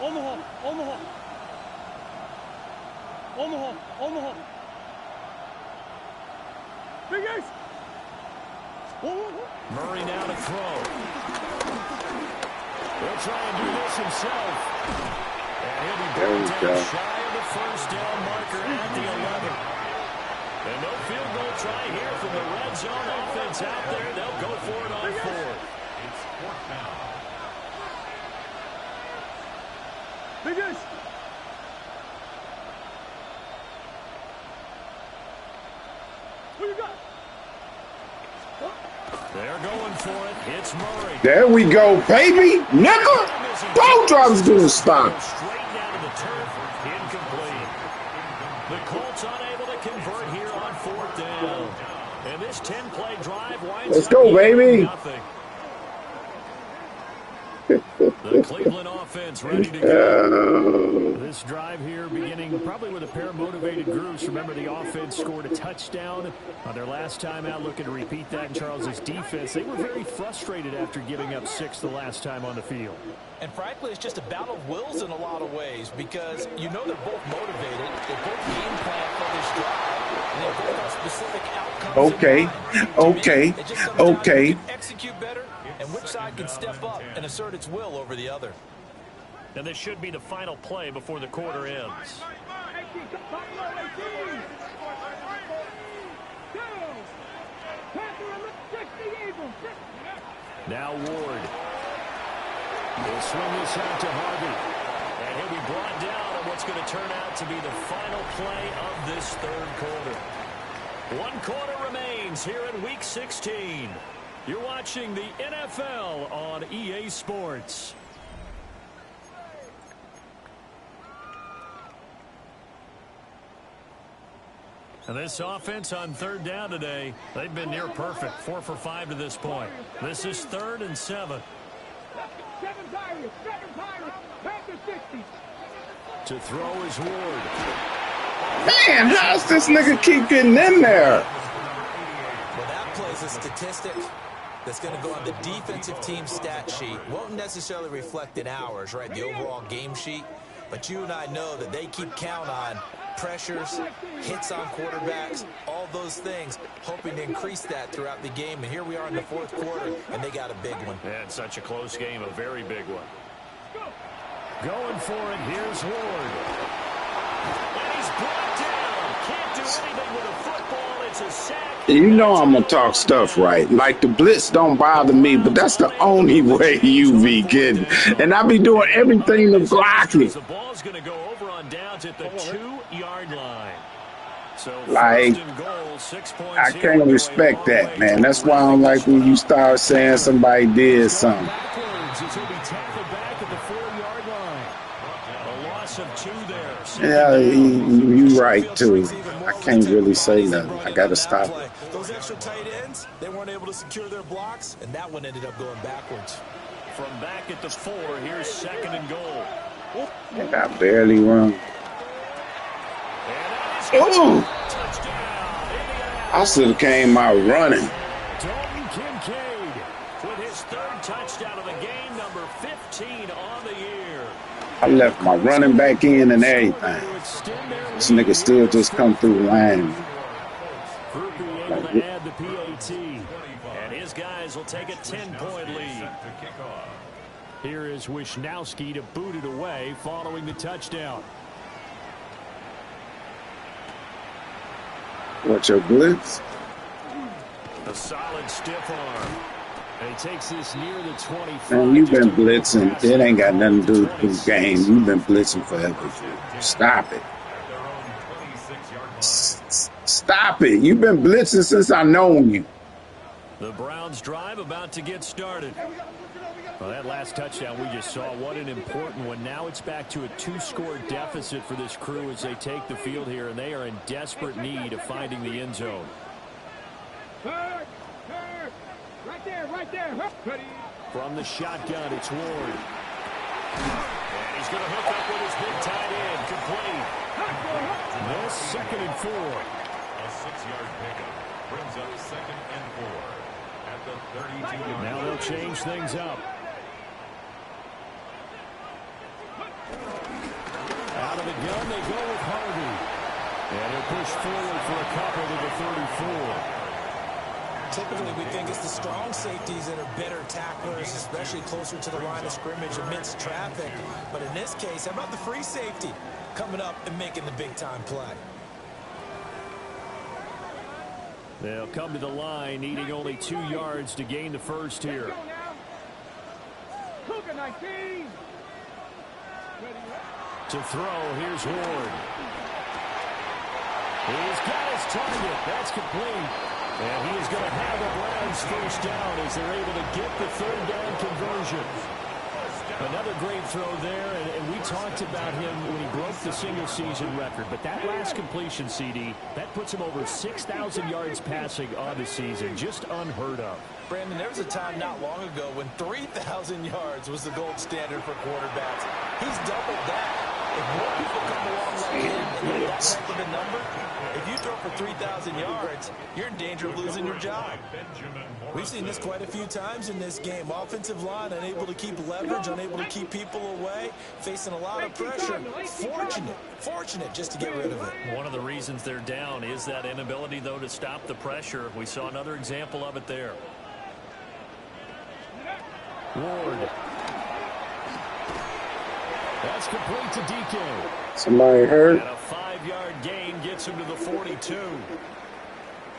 S3: Omaha. Big Ace.
S1: Murray now to throw. He'll try and do this himself. And he'll be brought down shy of the 1st down marker at the 11. And no field goal try here from the red zone offense out there. They'll go for it on 4th.
S4: It's 4th down.
S3: Biggest. Who you got?
S5: They're going for it. It's Murray.
S6: There we go, baby. Nigga. Ball drives to the stop.
S5: Straight down to the turf. Incomplete. The Colts unable to convert here on 4th down. And this 10-play drive winds
S6: Let's
S5: up
S6: go, baby.
S5: nothing. The Cleveland offense ready to go. This drive here beginning probably with a pair of motivated groups. Remember, the offense scored a touchdown on their last time out, looking to repeat that in Charles's defense. They were very frustrated after giving up 6 the last time on the field.
S2: And frankly, it's just a battle of wills in a lot of ways because you know they're both motivated. They both game plan for this drive. And they both have specific outcomes.
S6: Okay.
S2: Execute better, and which side can step up and assert its will over the other.
S5: And this should be the final play before the quarter ends. Now Ward. He'll swing this out to Harvey. And he'll be brought down on what's going to turn out to be the final play of this third quarter. 1 quarter remains here in Week 16. You're watching the NFL on EA Sports. And this offense on 3rd down today, they've been near perfect. 4 for 5 to this point. This is 3rd and 7.
S3: 7 Pirates. 7 Pirates. Back to 60.
S1: To throw is Ward.
S6: Man, how's this nigga keep getting in there?
S2: Well, that plays a statistic that's going to go on the defensive team stat sheet. Won't necessarily reflect in ours, right, the overall game sheet. But you and I know that they keep count on pressures, hits on quarterbacks, all those things, hoping to increase that throughout the game. And here we are in the 4th quarter, and they got a big one.
S5: Yeah, it's such a close game, a very big one.
S1: Going for it. Here's Ward.
S5: And he's brought down. Can't do anything with a football. It's a sack.
S6: You know I'm going to talk stuff right. Like, the blitz don't bother me, but that's the only way you be getting. And I be doing everything to block it.
S5: The ball's going to go over on downs at the 2-yard line. So
S6: Like,
S5: goal, 6 points
S6: I can't respect that, man. That's why I don't like when you start saying somebody did something.
S1: Backwards as he'll be tackled back at the 4-yard line.
S5: A loss of 2 there.
S6: Yeah, you right, too. I can't really say nothing. I got to stop it.
S2: Those extra tight ends, they weren't able to secure their blocks, and that one ended up going backwards.
S5: From back at the 4, here's 2nd and goal.
S6: I barely run. Ooh! I should have came out running.
S1: Dalton Kincaid
S5: With his 3rd touchdown of the game, number 15 on the year.
S6: I left my running back in and everything. This nigga still just come through the line.
S1: Group be able to add the PAT.
S5: And his guys will take a 10-point lead.
S1: Here is Wisnowski to boot it away following the touchdown.
S6: What's your blitz?
S5: A solid stiff arm.
S1: And he takes this near the 25.
S6: Man, you've been blitzing. It ain't got nothing to do with the game. You've been blitzing forever. Stop it. Stop it. You've been blitzing since I known you.
S5: The Browns drive about to get started.
S1: Well, that last touchdown we just saw, what an important one. Now it's back to a 2-score deficit for this crew as they take the field here, and they are in desperate need of finding the end zone.
S3: Right there.
S1: From the shotgun, it's Ward.
S5: And he's going to hook up with his big tight end. Complete.
S1: This 2nd and 4.
S4: A 6-yard pickup brings up 2nd and 4 at the 32-yard line.
S1: Now they'll change things up. Out of the gun, they go with Harvey. And they'll push forward for a couple to the 34.
S2: Typically, we think it's the strong safeties that are better tacklers, especially closer to the line of scrimmage amidst traffic. But in this case, how about the free safety coming up and making the big-time play?
S1: They'll come to the line, needing only 2 yards to gain the first here. To throw, here's Ward. He's got his target. That's complete. And he is going to have the Browns first down as they're able to get the third down conversion. Another great throw there, and we talked about him when he broke the single-season record. But that last completion, CD, that puts him over 6,000 yards passing on the season. Just unheard of.
S2: Brandon, there was a time not long ago when 3,000 yards was the gold standard for quarterbacks. He's doubled that. If more people come along like him and hit that type of a number, if you throw for 3,000 yards, you're in danger of losing your job. We've seen this quite a few times in this game. Offensive line unable to keep leverage, unable to keep people away, facing a lot of pressure. Fortunate just to get rid of it.
S5: One of the reasons they're down is that inability, though, to stop the pressure. We saw another example of it there.
S1: Ward. That's complete to DK.
S6: Somebody hurt.
S1: And a 5-yard gain gets him to the 42.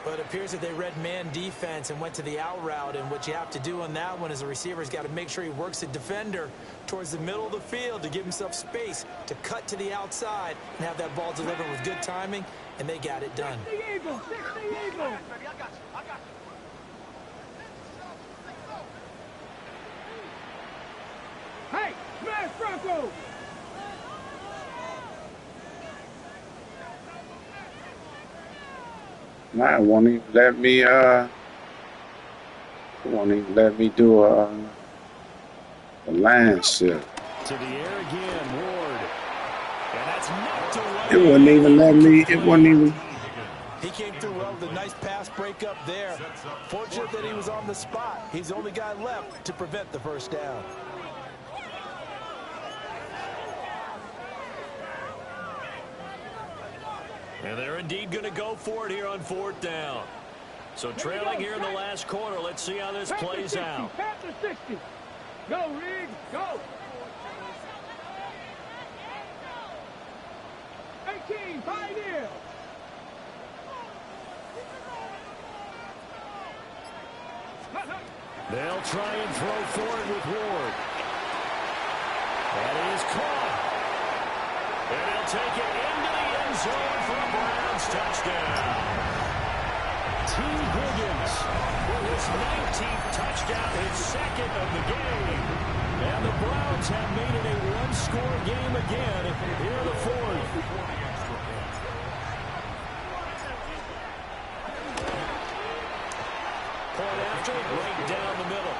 S2: But it appears that they read man defense and went to the out route. And what you have to do on that one is a receiver's got to make sure he works the defender towards the middle of the field to give himself space to cut to the outside and have that ball delivered with good timing. And they got it done.
S3: Hey, smash Bronco!
S6: Nah, won't even let me do a line shift.
S1: To the air again, Ward. And that's knocked away.
S6: It wouldn't even let me. It wouldn't even.
S2: He came through well with a nice pass breakup there. Fortunate that he was on the spot. He's the only guy left to prevent the first down.
S5: And they're indeed going to go for it here on fourth down. So trailing here in the last quarter. Let's see how this plays out.
S3: Pass to 60. Go, Riggs, go. 18, pioneer.
S1: They'll try and throw forward with Ward. That is caught. And he'll take it into the end zone for a Browns touchdown. T. Higgins with his 19th touchdown, his second of the game. And the Browns have made it a one-score game again here in the fourth. Point after, right down the middle.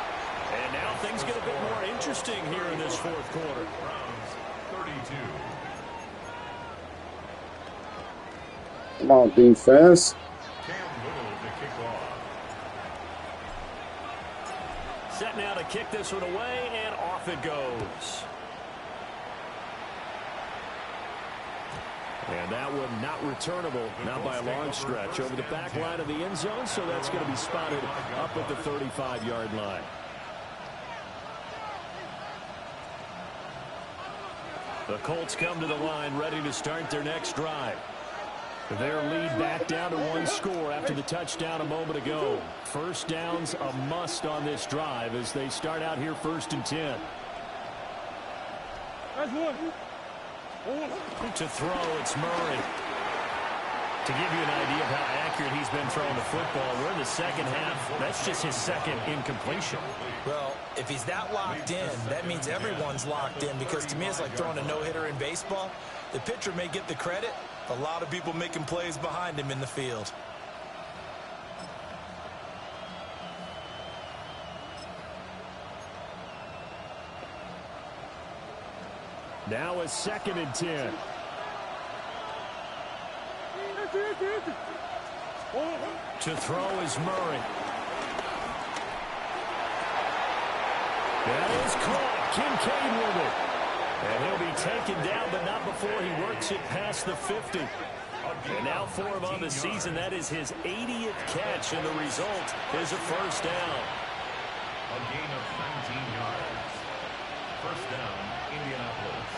S1: And now things get a bit more interesting here in this fourth quarter.
S4: Browns 32.
S6: Come on, defense.
S4: Cam Little to kick off.
S5: Set now to kick this one away, and off it goes.
S1: And that one not returnable, not by a long stretch, over the back line of the end zone, so that's going to be spotted up at the 35-yard line. The Colts come to the line ready to start their next drive. Their lead back down to one score after the touchdown a moment ago. First down's a must on this drive as they start out here 1st and 10.
S3: That's one.
S5: To throw, it's Murray. To give you an idea of how accurate he's been throwing the football, we're in the second half. That's just his second incompletion.
S2: Well, if he's that locked in, that means everyone's locked in, because to me it's like throwing a no-hitter in baseball. The pitcher may get the credit, a lot of people making plays behind him in the field.
S1: Now it's 2nd and 10. To throw is Murray. That is caught. Kincaid with it. And he'll be taken down, but not before he works it past the 50. And now for him on the season, that is his 80th catch, and the result is a first down.
S4: A gain of 19 yards. First down, Indianapolis.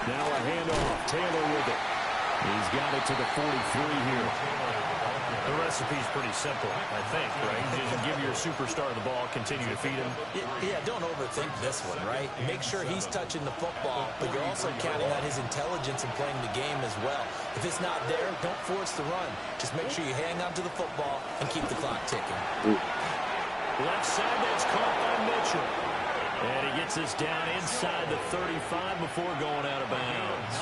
S1: Now a handoff. Taylor with it. He's got it to the 43 here.
S5: The recipe's pretty simple, I think, right? Just give your superstar the ball, continue to feed him.
S2: Yeah, don't overthink this one, right? Make sure he's touching the football, but you're also counting on his intelligence in playing the game as well. If it's not there, don't force the run. Just make sure you hang on to the football and keep the clock ticking.
S5: Left side, that's caught by Mitchell. And he gets this down inside the 35 before going out of bounds.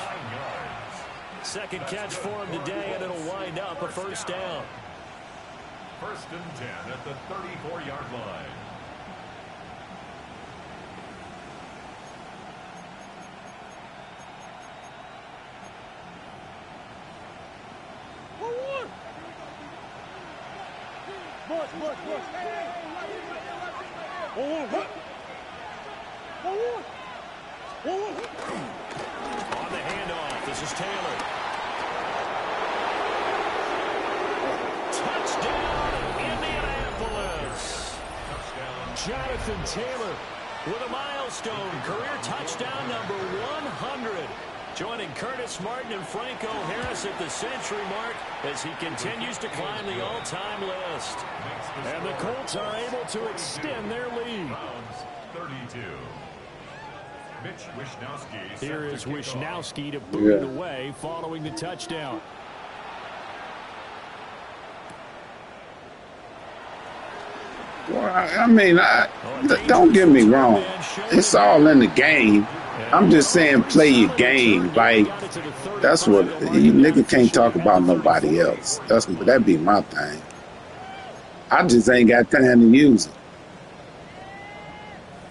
S5: Second catch for him today, and it'll wind up a first down.
S4: First and 10 at the 34-yard line.
S5: On the handoff, this is Taylor. Touchdown, Indianapolis.
S1: Jonathan Taylor
S5: With a milestone career touchdown number 100. Joining Curtis Martin and Franco Harris at the century mark as he continues to climb the all-time list.
S1: And the Colts are able to extend their lead.
S4: Browns 32. Mitch Wishnowsky.
S1: Here is Wishnowsky to boot it away following the touchdown.
S6: Well, I mean, don't get me wrong. It's all in the game. I'm just saying play your game. Like, that's what you nigga can't talk about nobody else. That'd be my thing. I just ain't got time to use it.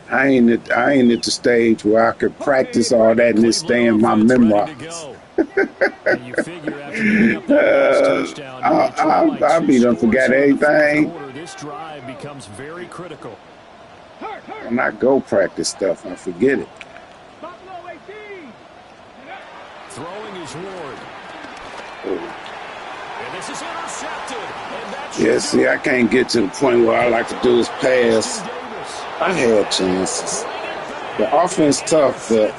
S6: I ain't at the stage where I could practice all that and it stay in my memory. I be done forgot everything.
S1: This drive becomes very critical.
S6: When I go practice stuff, I forget it.
S1: Throwing is Ward. And this is intercepted.
S6: Yeah, see, I can't get to the point where I like to do is pass. I had chances. The offense tough, but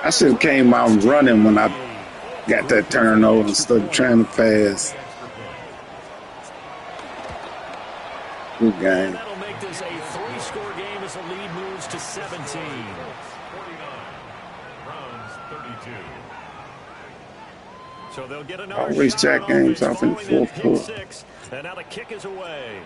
S6: I should have came out running when I got that turnover instead of trying to pass. Good game.
S5: That'll make this a 3-score game as the lead moves to 17.
S4: 49. Browns 32.
S5: So they'll get another
S6: Always
S5: shot
S6: check
S5: on
S6: games
S5: offense
S6: off in the
S5: following
S6: fourth
S5: that
S6: quarter.
S5: pick six. And now the kick is away.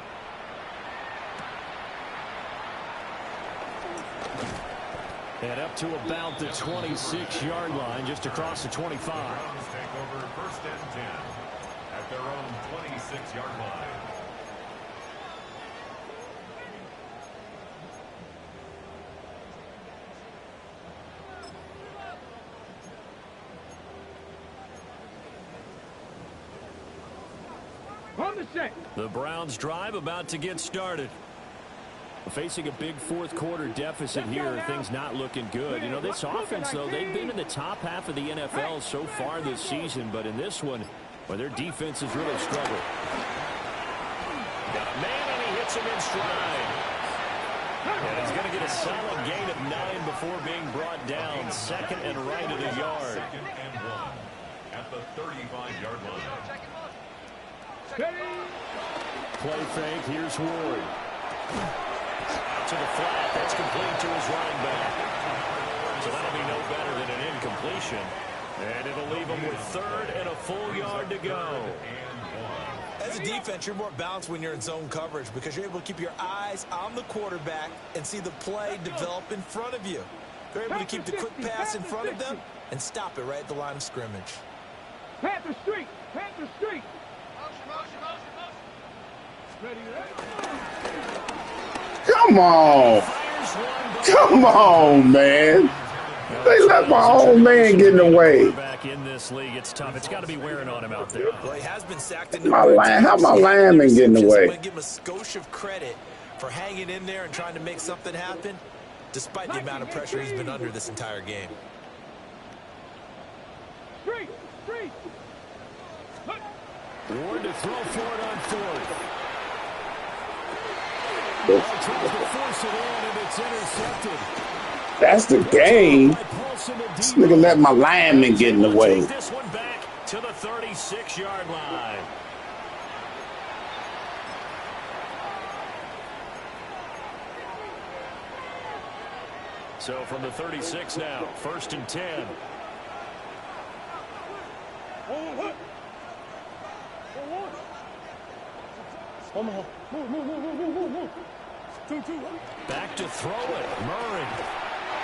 S1: And up to about the 26-yard line, just across the 25.
S4: Browns take over first and 10 at their own 26-yard line.
S1: The Browns drive about to get started. Facing a big fourth quarter deficit here, things not looking good. You know, this offense, though, they've been in the top half of the NFL so far this season, but in this one, well, their defense has really struggled.
S5: Got a man, and he hits him in stride. And he's going to get a solid gain of 9 before being brought down. Second and right at a yard.
S4: Second and 1 at the 35-yard line.
S1: Play fake, here's Ward.
S5: To the flat, that's complete to his running back. So that'll be no better than an incompletion. And it'll leave him with third and a full yard to go.
S2: As a defense, you're more balanced when you're in zone coverage because you're able to keep your eyes on the quarterback and see the play develop in front of you. They're able to keep the quick pass in front of them and stop it right at the line of scrimmage.
S3: Panther Street! Panther Street!
S6: Come on. Come on, man. They let my old man get in the way.
S5: Back in this league, it's tough. It's got to be wearing on him out there.
S2: Well, he has been sacked in
S6: How my lineman get in the way?
S2: I'm going to give him a skosh of credit for hanging in there and trying to make something happen, despite the amount of pressure he's been under this entire game.
S3: Street! Street!
S1: Ward to throw for it on fourth.
S6: That's
S1: It's
S6: the game. This nigga let my lineman get in the way.
S5: This one back to the 36-yard line. So from the 36 now, 1st and 10. Back to throw it. Murray.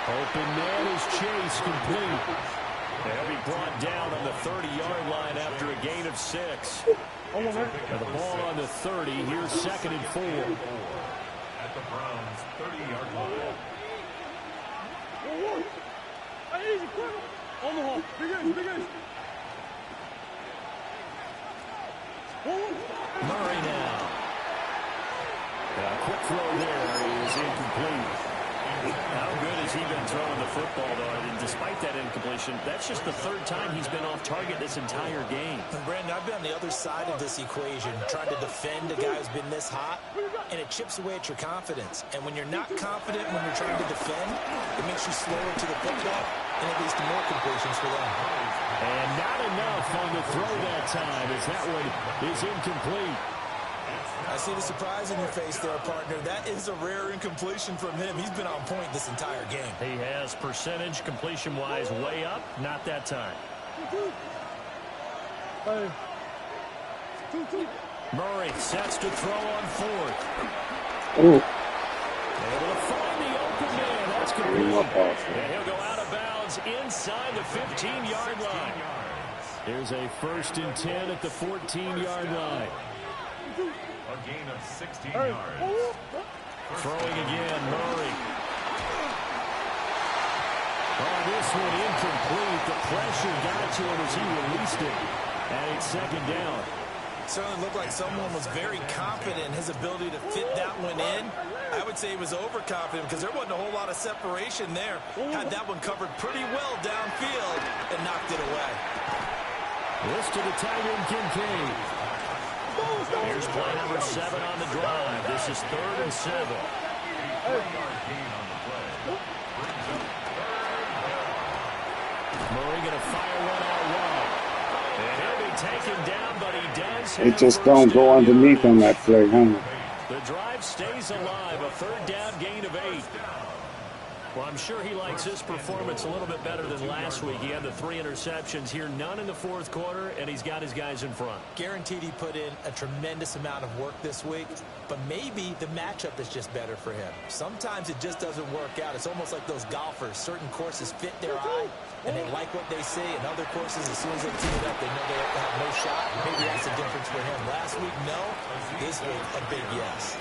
S5: Open man is Chase, complete. They'll be brought down on the 30-yard line after a gain of 6. And the ball on the 30. Here's 2nd and 4.
S4: At the Browns' 30-yard line.
S5: Murray now. A quick throw there is incomplete. How good has he been throwing the football, though? And despite that incompletion, that's just the 3rd time he's been off target this entire game.
S2: And Brandon, I've been on the other side of this equation, trying to defend a guy who's been this hot, and it chips away at your confidence. And when you're not confident when you're trying to defend, it makes you slower to the football, and it leads to more completions for them.
S1: And not enough on the throw that time, as that one is incomplete.
S2: I see the surprise in your face there, partner. That is a rare incompletion from him. He's been on point this entire game.
S5: He has percentage completion-wise way up. Not that time. Murray sets to throw on 4th.
S6: Ooh.
S1: Able to find the open man. That's complete. And he'll go out of bounds inside the 15-yard line. Here's a 1st and 10 at the 14-yard line.
S4: A gain of 16 yards.
S5: Throwing again, Murray.
S1: Oh, this one incomplete. The pressure got to him as he released it. And it's 2nd down.
S2: Certainly looked like someone was very confident in his ability to fit that one in. I would say he was overconfident because there wasn't a whole lot of separation there. Had that one covered pretty well downfield and knocked it away.
S1: This to the tight end, Kincaid.
S5: Here's play number 7 on the drive. This is 3rd and 7. Murray going to fire one out wide. And he'll be taken down, but he does.
S6: It just don't go underneath on that play, huh?
S5: The drive stays alive. A 3rd down gain of 8. Well, I'm sure he likes his performance a little bit better than last week. He had the 3 interceptions here, none in the 4th quarter, and he's got his guys in front.
S2: Guaranteed he put in a tremendous amount of work this week, but maybe the matchup is just better for him. Sometimes it just doesn't work out. It's almost like those golfers. Certain courses fit their eye, and they like what they see, and other courses, as soon as they tee it up, they know they have no shot. Maybe that's the difference for him. Last week, no. This week, a big yes.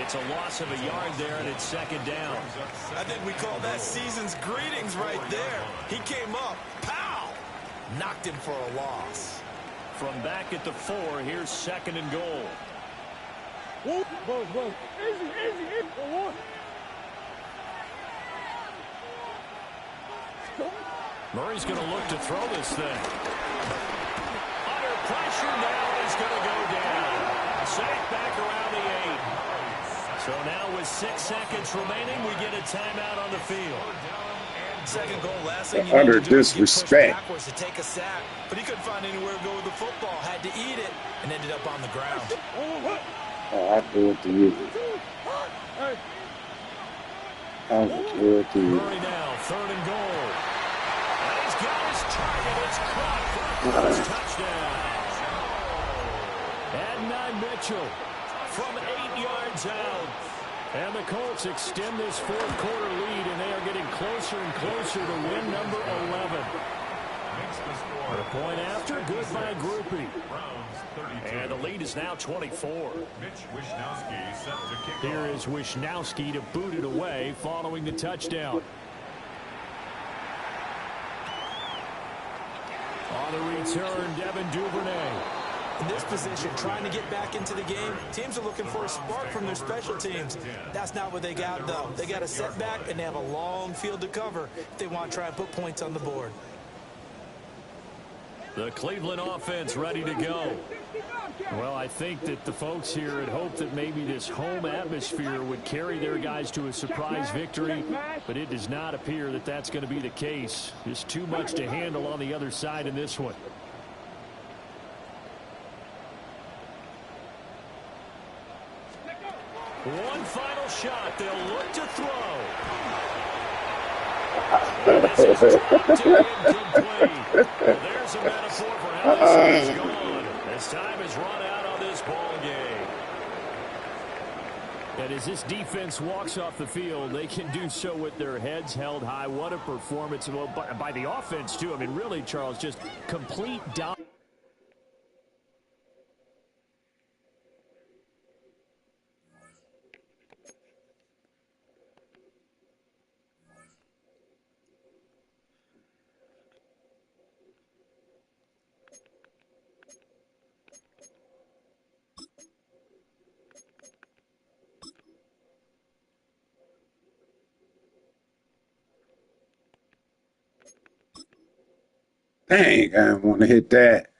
S5: It's a loss of a yard there, and it's 2nd down.
S2: I think we call that season's greetings right there. He came up, pow! Knocked him for a loss.
S5: From back at the 4, here's 2nd and goal. Murray's going to look to throw this thing. Under pressure now, he's going to go down. Sacked back around the 8. So now with 6 seconds remaining, we get a timeout on the field.
S2: 2nd goal, last thing you
S6: Utter
S2: need to do is
S6: disrespect.
S2: get pushed backwards to take a sack, but he couldn't find anywhere to go with the football. Had to eat it and ended up on the ground.
S6: Oh, I do it to you. I do it to you.
S5: Murray now, 3rd and goal. And he's got his target. It's caught for a first touchdown.
S1: Adnan Mitchell from 8 yards out. And the Colts extend this 4th quarter lead, and they are getting closer and closer to win number 11. A point after, good by Groupie.
S5: And the lead is now 24.
S1: Here is Wishnowski to boot it away following the touchdown. On the return, Devin Duvernay.
S2: In this position, trying to get back into the game, teams are looking for a spark from their special teams. That's not what they got, though. They got a setback, and they have a long field to cover if they want to try and put points on the board.
S5: The Cleveland offense ready to go.
S1: Well, I think that the folks here had hoped that maybe this home atmosphere would carry their guys to a surprise victory, but it does not appear that that's going to be the case. Just too much to handle on the other side in this one.
S5: One final shot. They'll look to throw. And this is dropped and incomplete. Well, there's a metaphor for how this is going. As time has run out on this ball game.
S1: And as this defense walks off the field, they can do so with their heads held high. What a performance by the offense, too. I mean, really, Charles, just complete dominance.
S6: Dang, I want to hit that.